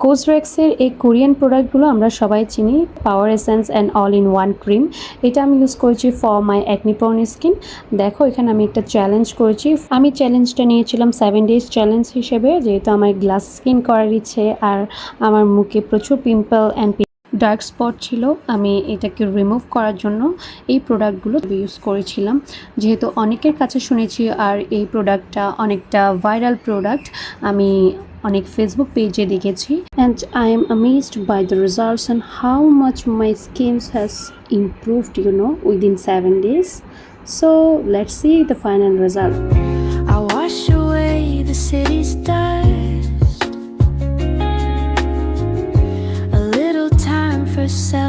কোজরেক্সের এই কোরিয়ান প্রোডাক্টগুলো আমরা সবাই চিনি, power essence and all in one cream. এটা আমি ইউজ করেছি for my acne prone skin. দেখো এখানে আমি একটা চ্যালেঞ্জ করেছি। আমি চ্যালেঞ্জটা নিয়েছিলাম 7 ডেজ চ্যালেঞ্জ হিসেবে, যেহেতু আমার গ্লাস স্কিন করার ইচ্ছে আর আমার মুখে প্রচুর পিম্পল অ্যান্ড ডার্ক স্পট ছিল। আমি এটাকে রিমুভ করার জন্য এই প্রোডাক্টগুলো ইউজ করেছিলাম, যেহেতু অনেকের কাছে শুনেছি আর এই প্রোডাক্টটা অনেকটা ভাইরাল প্রোডাক্ট। আমি অনেক ফেসবুক পেজে দেখেছি and I am amazed by the results and how much my skin has improved within 7 days. So let's see the final result. I wash away the city's dust, a little time for self